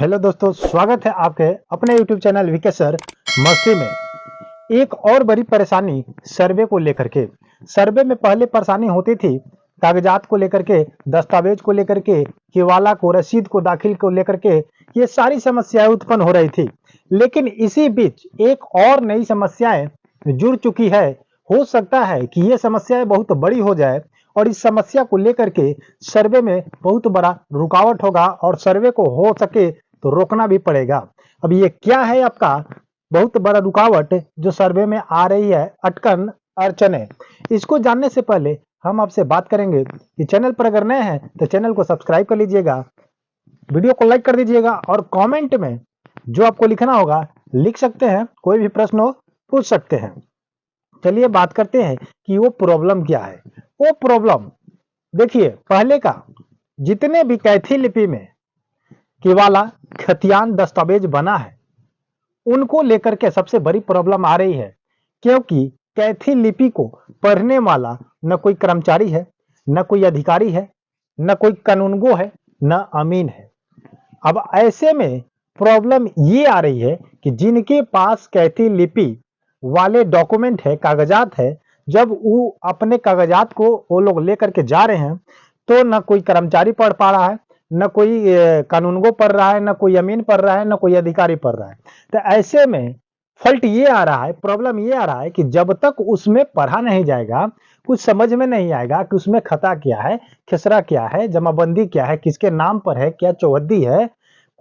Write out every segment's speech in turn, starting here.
Hello दोस्तों, स्वागत है आपके अपने YouTube चैनल वीके सर मस्ती में। एक और बड़ी परेशानी सर्वे को लेकर के। सर्वे में पहले परेशानी होती थी कागजात को लेकर के, दस्तावेज को लेकर के, केवाला को, रसीद को दाखिल को लेकर के, ये सारी समस्याएं उत्पन्न हो रही थी। लेकिन इसी बीच एक और नई समस्याएं जुड़ चुकी है। हो सकता है कि ये समस्याएं बहुत बड़ी हो जाए और इस समस्या को लेकर के सर्वे में बहुत बड़ा रुकावट होगा और सर्वे को हो सके तो रोकना भी पड़ेगा। अब ये क्या है आपका बहुत बड़ा रुकावट जो सर्वे में आ रही है, अटकन अड़चने, इसको जानने से पहले हम आपसे बात करेंगे कि चैनल पर अगर नए हैं तो चैनल को सब्सक्राइब कर लीजिएगा, वीडियो को लाइक कर दीजिएगा और कमेंट में जो आपको लिखना होगा लिख सकते हैं, कोई भी प्रश्न हो पूछ सकते हैं। चलिए बात करते हैं कि वो प्रॉब्लम क्या है। वो प्रॉब्लम देखिए, पहले का जितने भी कैथी लिपि में केवाला खतियान दस्तावेज बना है उनको लेकर के सबसे बड़ी प्रॉब्लम आ रही है, क्योंकि कैथी लिपि को पढ़ने वाला न कोई कर्मचारी है, न कोई अधिकारी है, न कोई कानूनगो है, न अमीन है। अब ऐसे में प्रॉब्लम ये आ रही है कि जिनके पास कैथी लिपि वाले डॉक्यूमेंट है, कागजात है, जब वो अपने कागजात को वो लोग लेकर के जा रहे हैं तो न कोई कर्मचारी पढ़ पा रहा है, न कोई कानूनगो पढ़ रहा है, न कोई अमीन पढ़ रहा है, न कोई अधिकारी पढ़ रहा है। तो ऐसे में फॉल्ट ये आ रहा है, प्रॉब्लम ये आ रहा है कि जब तक उसमें पढ़ा नहीं जाएगा, कुछ समझ में नहीं आएगा कि उसमें खता क्या है, खसरा क्या है, जमाबंदी क्या है, किसके नाम पर है, क्या चौहद्दी है,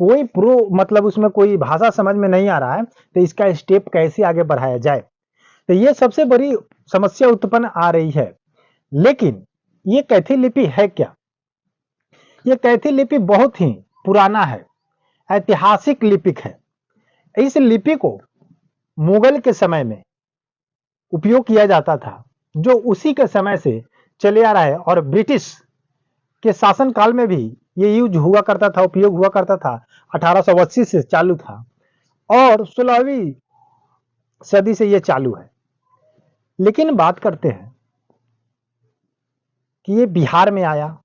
कोई मतलब उसमें कोई भाषा समझ में नहीं आ रहा है तो इसका स्टेप कैसे आगे बढ़ाया जाए। तो ये सबसे बड़ी समस्या उत्पन्न आ रही है। लेकिन ये कैथी लिपि है क्या? ये कैथी लिपि बहुत ही पुराना है, ऐतिहासिक लिपिक है। इस लिपि को मुगल के समय में उपयोग किया जाता था, जो उसी के समय से चले आ रहा है और ब्रिटिश के शासन काल में भी ये यूज हुआ करता था, उपयोग हुआ करता था। 1880 से चालू था और 16वीं सदी से ये चालू है। लेकिन बात करते हैं कि ये बिहार में आया,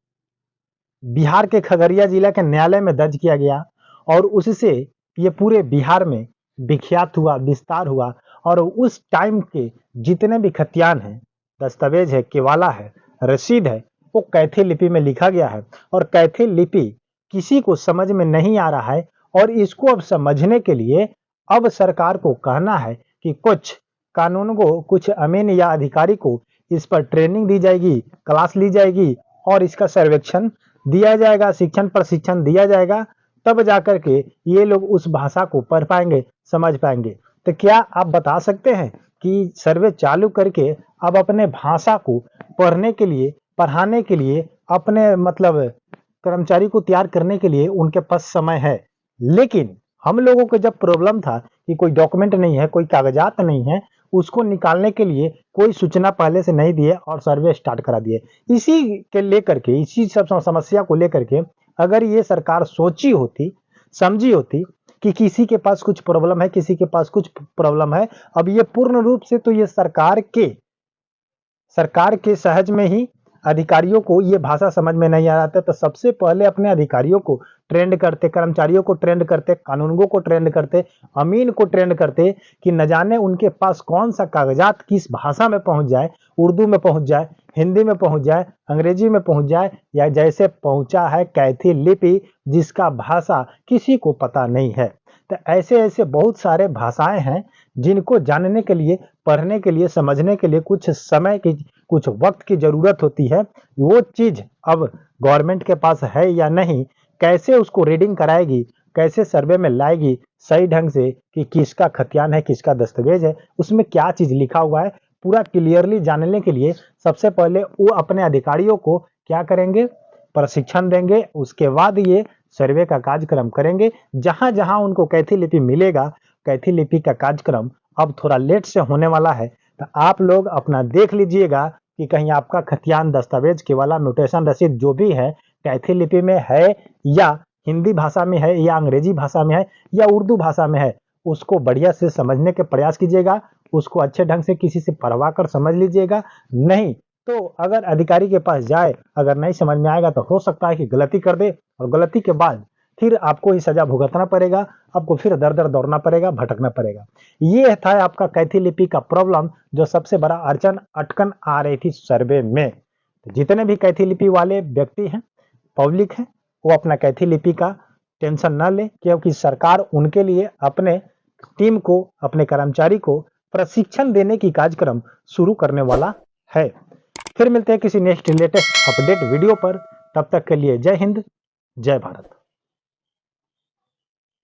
बिहार के खगड़िया जिला के न्यायालय में दर्ज किया गया और उससे ये पूरे बिहार में विख्यात हुआ, विस्तार हुआ और उस टाइम के जितने भी खतियान हैं, दस्तावेज है, केवाला है, रसीद है, वो कैथी लिपि में लिखा गया है। और कैथी लिपि किसी को समझ में नहीं आ रहा है और इसको अब समझने के लिए अब सरकार को कहना है कि कुछ कानून को, कुछ अमीन या अधिकारी को इस पर ट्रेनिंग दी जाएगी, क्लास ली जाएगी और इसका सर्वेक्षण दिया जाएगा, शिक्षण प्रशिक्षण दिया जाएगा, तब जाकर के ये लोग उस भाषा को पढ़ पाएंगे, समझ पाएंगे। तो क्या आप बता सकते हैं कि सर्वे चालू करके अब अपने भाषा को पढ़ने के लिए, पढ़ाने के लिए, अपने मतलब कर्मचारी को तैयार करने के लिए उनके पास समय है? लेकिन हम लोगों को जब प्रॉब्लम था कि कोई डॉक्यूमेंट नहीं है, कोई कागजात नहीं है, उसको निकालने के लिए कोई सूचना पहले से नहीं दिए और सर्वे स्टार्ट करा दिए। इसी के लेकर के, इसी सब समस्या को लेकर के अगर ये सरकार सोची होती, समझी होती कि किसी के पास कुछ प्रॉब्लम है, किसी के पास कुछ प्रॉब्लम है, अब ये पूर्ण रूप से तो ये सरकार के सहज में ही अधिकारियों को ये भाषा समझ में नहीं आ रहा था, तो सबसे पहले अपने अधिकारियों को ट्रेंड करते, कर्मचारियों को ट्रेंड करते, कानूनगो को ट्रेंड करते, अमीन को ट्रेंड करते कि न जाने उनके पास कौन सा कागजात किस भाषा में पहुंच जाए, उर्दू में पहुंच जाए, हिंदी में पहुंच जाए, अंग्रेजी में पहुंच जाए, या जैसे पहुंचा है कैथी लिपि जिसका भाषा किसी को पता नहीं है। तो ऐसे ऐसे बहुत सारे भाषाएं हैं जिनको जानने के लिए, पढ़ने के लिए, समझने के लिए कुछ समय की, कुछ वक्त की जरूरत होती है। वो चीज अब गवर्नमेंट के पास है या नहीं, कैसे उसको रीडिंग कराएगी, कैसे सर्वे में लाएगी सही ढंग से कि किसका खतियान है, किसका दस्तावेज है, उसमें क्या चीज लिखा हुआ है, पूरा क्लियरली जानने के लिए सबसे पहले वो अपने अधिकारियों को क्या करेंगे, प्रशिक्षण देंगे। उसके बाद ये सर्वे का कार्यक्रम करेंगे। जहां जहां उनको कैथी लिपि मिलेगा, कैथी लिपि का कार्यक्रम अब थोड़ा लेट से होने वाला है, तो आप लोग अपना देख लीजिएगा कि कहीं आपका खतियान, दस्तावेज, केवाला, म्यूटेशन रसीद जो भी है कैथी लिपि में है या हिंदी भाषा में है या अंग्रेजी भाषा में है या उर्दू भाषा में है, उसको बढ़िया से समझने के प्रयास कीजिएगा। उसको अच्छे ढंग से किसी से पढ़वा कर समझ लीजिएगा। नहीं तो अगर अधिकारी के पास जाए, अगर नहीं समझ में आएगा तो हो सकता है कि गलती कर दे और गलती के बाद फिर आपको ही सजा भुगतना पड़ेगा, आपको फिर दर दर दौड़ना पड़ेगा, भटकना पड़ेगा। ये था आपका कैथी लिपि का प्रॉब्लम, जो सबसे बड़ा अटकन आ रही थी सर्वे में। तो जितने भी कैथी लिपि वाले व्यक्ति हैं, पब्लिक है, वो अपना कैथी लिपि का टेंशन न ले, क्योंकि सरकार उनके लिए अपने टीम को, अपने कर्मचारी को प्रशिक्षण देने की कार्यक्रम शुरू करने वाला है। फिर मिलते हैं किसी नेक्स्ट लेटेस्ट अपडेट वीडियो पर। तब तक के लिए जय हिंद, जय भारत।